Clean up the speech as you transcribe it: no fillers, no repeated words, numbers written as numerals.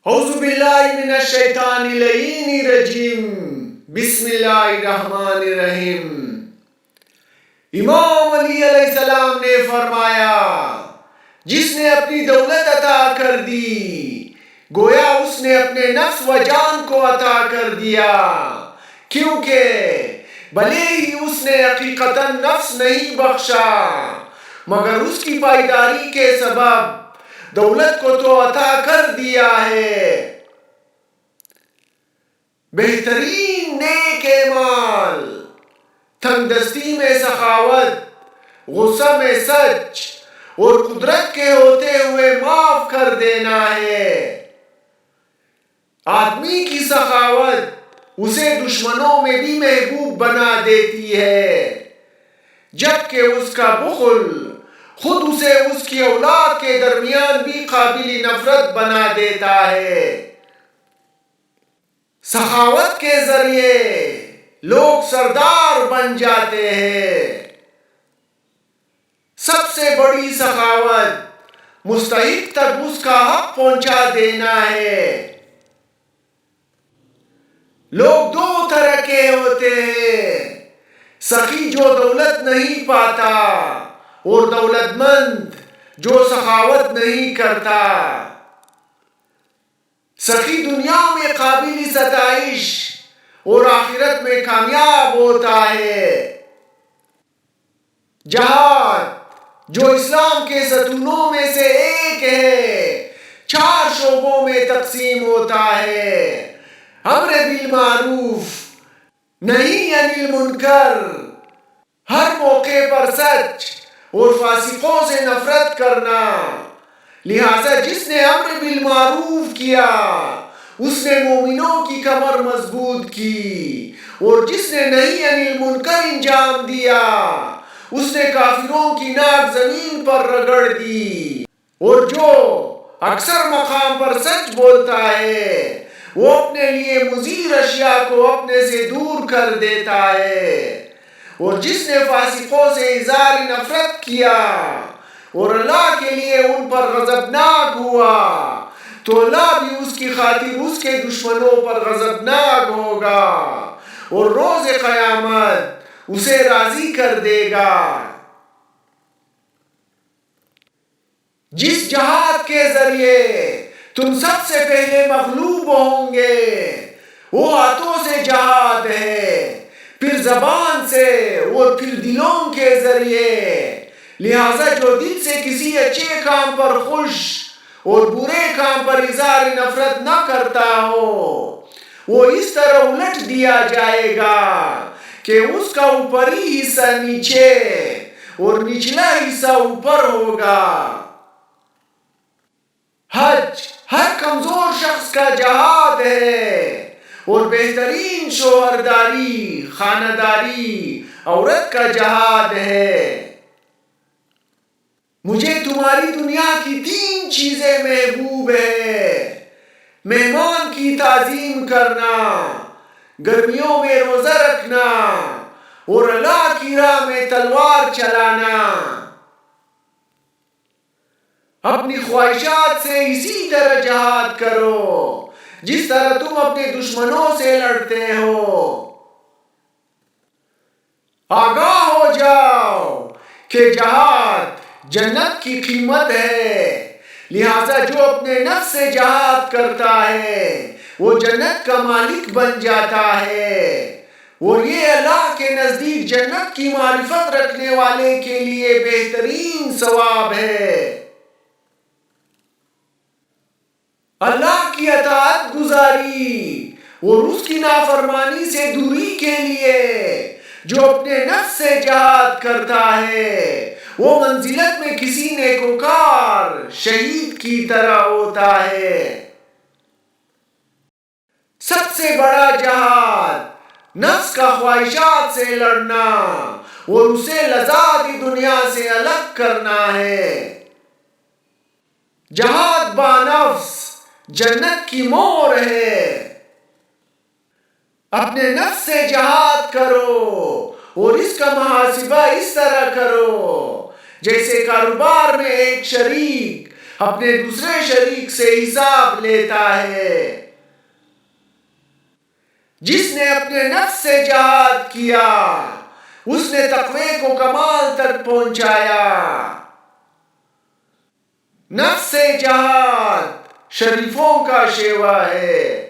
اعوذ باللہ من الشیطان اللعین الرجیم بسم اللہ الرحمن الرحیم۔ امام علی علیہ السلام نے فرمایا، جس نے اپنی دولت عطا کر دی گویا اس نے اپنے نفس و جان کو عطا کر دیا، کیونکہ بھلے ہی اس نے حقیقتاً نفس نہیں بخشا مگر اس کی پائیداری کے سبب دولت کو تو عطا کر دیا ہے۔ بہترین نیک اعمال تنگ دستی میں سخاوت، غصہ میں سچ اور قدرت کے ہوتے ہوئے معاف کر دینا ہے۔ آدمی کی سخاوت اسے دشمنوں میں بھی محبوب بنا دیتی ہے، جبکہ اس کا بخل خود اسے اس کی اولاد کے درمیان بھی قابل نفرت بنا دیتا ہے۔ سخاوت کے ذریعے لوگ سردار بن جاتے ہیں۔ سب سے بڑی سخاوت مستحق تک اس کا حق پہنچا دینا ہے۔ لوگ دو طرح کے ہوتے ہیں، سخی جو دولت نہیں پاتا اور دولت مند جو سخاوت نہیں کرتا۔ سخی دنیا میں قابل ستائش اور آخرت میں کامیاب ہوتا ہے۔ جہاد جو اسلام کے ستونوں میں سے ایک ہے، 4 شعبوں میں تقسیم ہوتا ہے: امر بالمعروف، نہی عن المنکر، ہر موقع پر سچ اور فاسقوں سے نفرت کرنا۔ لہٰذا جس نے امر بالمعروف کیا اس نے مومنوں کی کمر مضبوط کی، اور جس نے نہی عن المنکر انجام دیا اس نے کافروں کی ناک زمین پر رگڑ دی۔ اور جو اکثر مقام پر سچ بولتا ہے وہ اپنے لیے مضر اشیاء کو اپنے سے دور کر دیتا ہے۔ اور جس نے فاسقوں سے اظہار نفرت کیا اور اللہ کے لیے ان پر غضبناک ہوا تو اللہ بھی اس کی خاطر اس کے دشمنوں پر غضبناک ہوگا اور روز قیامت اسے راضی کر دے گا۔ جس جہاد کے ذریعے تم سب سے پہلے مغلوب ہوں گے وہ ہاتھوں سے جہاد ہے، پھر زبان سے اور پھر دلوں کے ذریعے۔ لہٰذا جو دل سے کسی اچھے کام پر خوش اور برے کام پر اظہار نفرت نہ کرتا ہو وہ اس طرح الٹ دیا جائے گا کہ اس کا اوپری حصہ نیچے اور نچلا حصہ اوپر ہوگا۔ حج ہر کمزور شخص کا جہاد ہے اور بہترین شوہرداری، خانہ-داری عورت کا جہاد ہے۔ مجھے تمہاری دنیا کی 3 چیزیں محبوب ہے: مہمان کی تعظیم کرنا، گرمیوں میں روزہ رکھنا اور اللہ کی راہ میں تلوار چلانا۔ اپنی خواہشات سے اسی طرح جہاد کرو جس طرح تم اپنے دشمنوں سے لڑتے ہو۔ آگاہ ہو جاؤ کہ جہاد جنت کی قیمت ہے، لہٰذا جو اپنے نفس سے جہاد کرتا ہے وہ جنت کا مالک بن جاتا ہے، اور یہ اللہ کے نزدیک جنت کی معرفت رکھنے والے کے لیے بہترین ثواب ہے۔ اللہ کی اطاعت گزاری اور اس کی نافرمانی سے دوری کے لیے جو اپنے نفس سے جہاد کرتا ہے وہ منزلت میں کسی نیکوکار شہید کی طرح ہوتا ہے۔ سب سے بڑا جہاد نفس کا خواہشات سے لڑنا اور اسے لذات دنیا سے الگ کرنا ہے۔ جہاد با نفس جنت کی مہر ہے۔ اپنے نفس سے جہاد کرو اور اس کا محاسبہ اس طرح کرو جیسے کاروبار میں ایک شریک اپنے دوسرے شریک سے حساب لیتا ہے۔ جس نے اپنے نفس سے جہاد کیا اس نے تقوی کو کمال تک پہنچایا۔ نفس سے جہاد شریفوں کا شیوا ہے۔